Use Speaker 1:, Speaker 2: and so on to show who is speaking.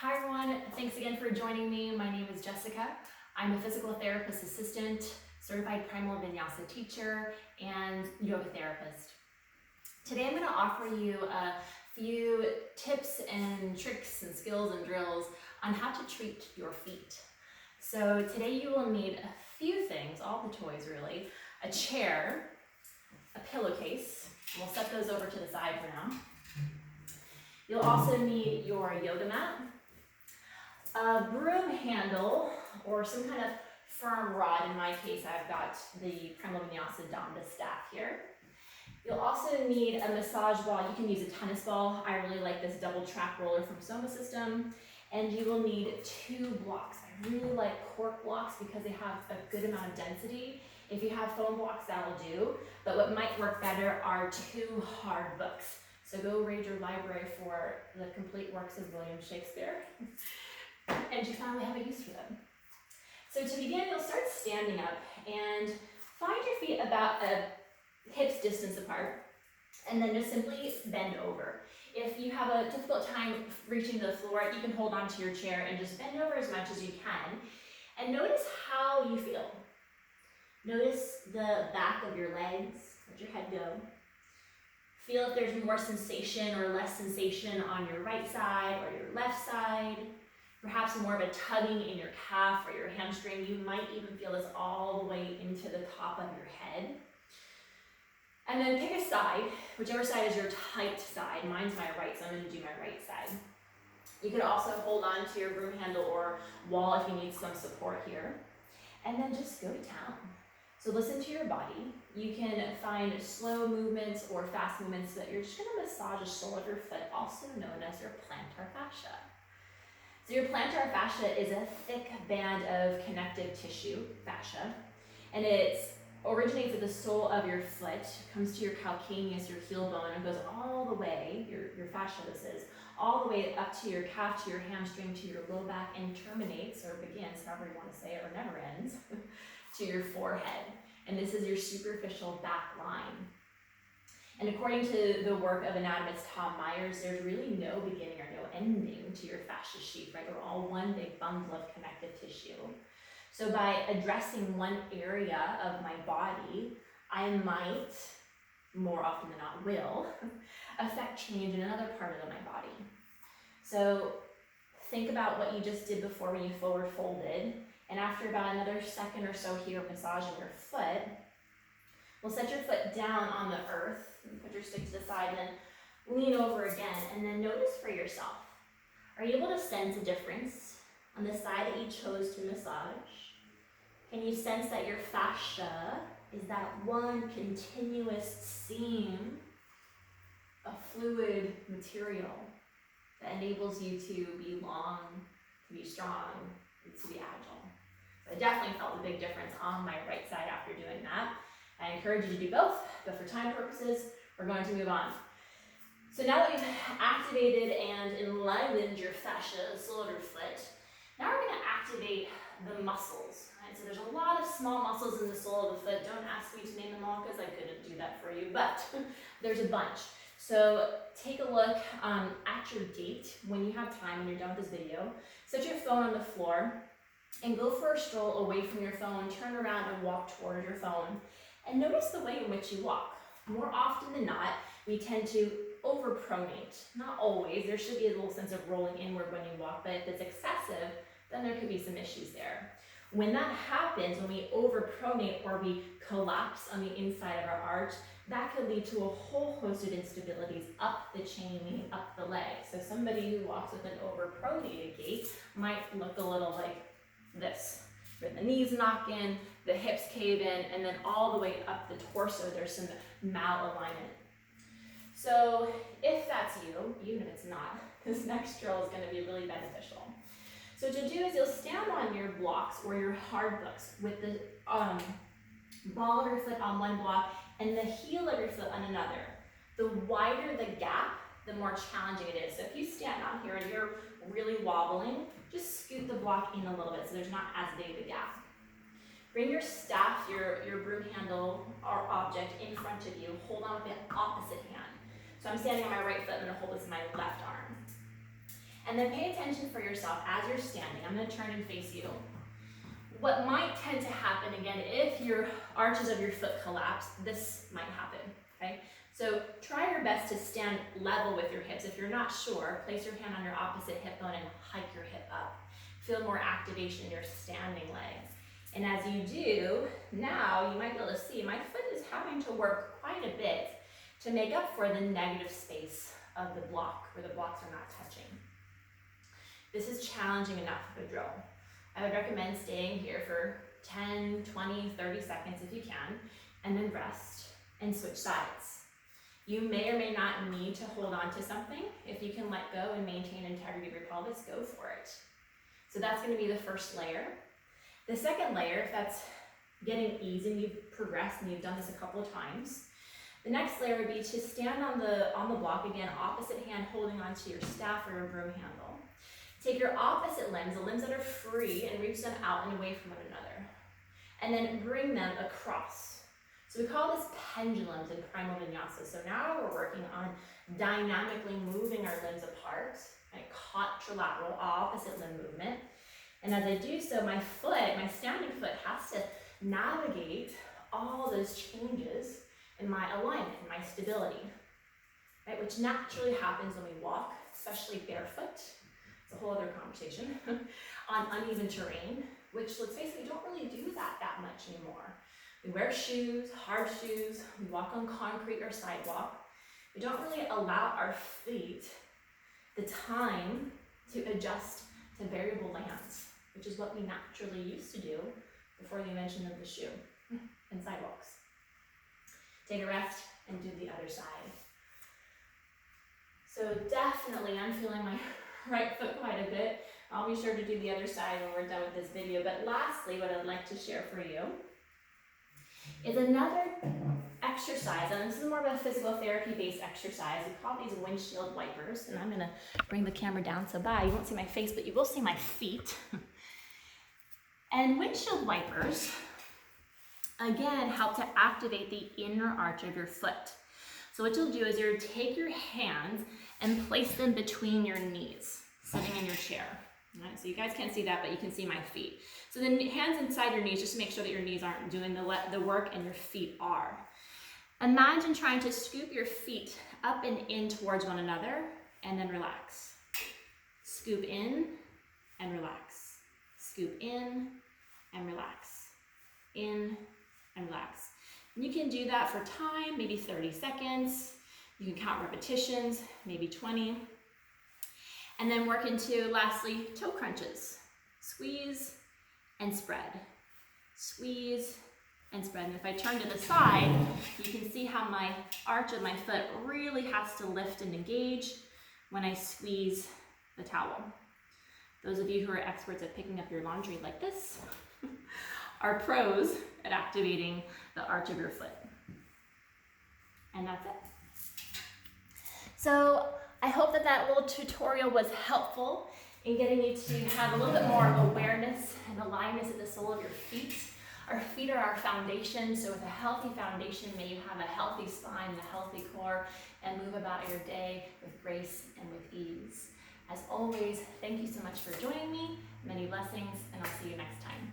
Speaker 1: Hi everyone, thanks again for joining me. My name is Jessica. I'm a physical therapist assistant, certified primal vinyasa teacher, and yoga therapist. Today I'm going to offer you a few tips and tricks and skills and drills on how to treat your feet. So today you will need a few things, all the toys really, a chair, a pillowcase. We'll set those over to the side for now. You'll also need your yoga mat, a broom handle, or some kind of firm rod. In my case, I've got the primal vinyasa danda staff here. You'll also need a massage ball. You can use a tennis ball. I really like this double track roller from Soma System. And you will need 2 blocks. I really like cork blocks because they have a good amount of density. If you have foam blocks, that'll do. But what might work better are 2 hard books. So go raid your library for the complete works of William Shakespeare. And you finally have a use for them. So to begin, you'll start standing up and find your feet about a hips distance apart, and then just simply bend over. If you have a difficult time reaching the floor, you can hold onto your chair and just bend over as much as you can. And notice how you feel. Notice the back of your legs, let your head go. Feel if there's more sensation or less sensation on your right side or your left side. Perhaps more of a tugging in your calf or your hamstring. You might even feel this all the way into the top of your head. And then pick a side, whichever side is your tight side. Mine's my right, so I'm going to do my right side. You could also hold on to your broom handle or wall if you need some support here. And then just go to town. So listen to your body. You can find slow movements or fast movements that you're just going to massage the sole of your foot, also known as your plantar fascia. So your plantar fascia is a thick band of connective tissue, fascia, and it originates at the sole of your foot, comes to your calcaneus, your heel bone, and goes all the way, your fascia this is, all the way up to your calf, to your hamstring, to your low back, and terminates, or begins, however you want to say it, or never ends, to your forehead. And this is your superficial back line. And according to the work of anatomist Tom Myers, there's really no beginning or no ending to your fascia sheath, right? We're all one big bundle of connective tissue. So by addressing one area of my body, I might, more often than not will, affect change in another part of my body. So think about what you just did before when you forward folded, and after about another second or so here massaging your foot, we'll set your foot down on the earth, and put your stick to the side, and then lean over again, and then notice for yourself. Are you able to sense a difference on the side that you chose to massage? Can you sense that your fascia is that one continuous seam of fluid material that enables you to be long, to be strong, and to be agile? So I definitely felt a big difference on my right side after doing that. I encourage you to do both, but for time purposes, we're going to move on. So now that we've activated and enlivened your fascia, the sole of your foot, now we're going to activate the muscles. Right? So there's a lot of small muscles in the sole of the foot. Don't ask me to name them all because I couldn't do that for you, but there's a bunch. So take a look at your gait when you have time, when you're done with this video. Set your phone on the floor and go for a stroll away from your phone. Turn around and walk toward your phone. And notice the way in which you walk. More often than not, we tend to overpronate. Not always. There should be a little sense of rolling inward when you walk, but if it's excessive, then there could be some issues there. When that happens, when we overpronate or we collapse on the inside of our arch, that could lead to a whole host of instabilities up the chain, meaning up the leg. So somebody who walks with an overpronated gait might look a little like this. Where the knees knock in, the hips cave in, and then all the way up the torso, there's some malalignment. So if that's you, even if it's not, this next drill is going to be really beneficial. So what you'll do is you'll stand on your blocks or your hard books with the ball of your foot on one block and the heel of your foot on another. The wider the gap, the more challenging it is. So if you stand on here and you're really wobbling, just scoot the block in a little bit so there's not as big of a gap. Bring your staff, your broom handle or object in front of you. Hold on with the opposite hand. So I'm standing on my right foot, I'm going to hold this in my left arm. And then pay attention for yourself as you're standing. I'm gonna turn and face you. What might tend to happen, again, if your arches of your foot collapse, this might happen, okay? So try your best to stand level with your hips. If you're not sure, place your hand on your opposite hip bone and hike your hip up. Feel more activation in your standing leg. And as you do, now you might be able to see my foot is having to work quite a bit to make up for the negative space of the block, where the blocks are not touching. This is challenging enough of a drill. I would recommend staying here for 10, 20, 30 seconds if you can, and then rest and switch sides. You may or may not need to hold on to something. If you can let go and maintain integrity of your pelvis, go for it. So that's going to be the first layer. The second layer, if that's getting easy and you've progressed and you've done this a couple of times, the next layer would be to stand on the block, again, opposite hand holding onto your staff or your broom handle. Take your opposite limbs, the limbs that are free, and reach them out and away from one another. And then bring them across. So we call this pendulums in primal vinyasa. So now we're working on dynamically moving our limbs apart, right? Contralateral, opposite limb movement. And as I do so, my foot, my standing foot, has to navigate all those changes in my alignment, in my stability, right? Which naturally happens when we walk, especially barefoot. It's a whole other conversation on uneven terrain, which, let's face it, we don't really do that much anymore. We wear shoes, hard shoes, we walk on concrete or sidewalk. We don't really allow our feet the time to adjust to variable lands, which is what we naturally used to do before the invention of the shoe and sidewalks. Take a rest and do the other side. So definitely, I'm feeling my right foot quite a bit. I'll be sure to do the other side when we're done with this video. But lastly, what I'd like to share for you is another exercise, and this is more of a physical therapy based exercise. We call these windshield wipers, and I'm gonna bring the camera down so you won't see my face, but you will see my feet. And windshield wipers, again, help to activate the inner arch of your foot. So what you'll do is you'll take your hands and place them between your knees, sitting in your chair. All right, so you guys can't see that, but you can see my feet. So the hands inside your knees, just to make sure that your knees aren't doing the work and your feet are. Imagine trying to scoop your feet up and in towards one another, and then relax. Scoop in and relax. Scoop in and relax. In and relax. And you can do that for time, maybe 30 seconds. You can count repetitions, maybe 20. And then work into, lastly, toe crunches. Squeeze and spread. Squeeze and spread. And if I turn to the side, you can see how my arch of my foot really has to lift and engage when I squeeze the towel. Those of you who are experts at picking up your laundry like this are pros at activating the arch of your foot. And that's it. So I hope that little tutorial was helpful in getting you to have a little bit more awareness and aliveness at the sole of your feet. Our feet are our foundation, so with a healthy foundation, may you have a healthy spine and a healthy core, and move about your day with grace and with ease. As always, thank you so much for joining me. Many blessings, and I'll see you next time.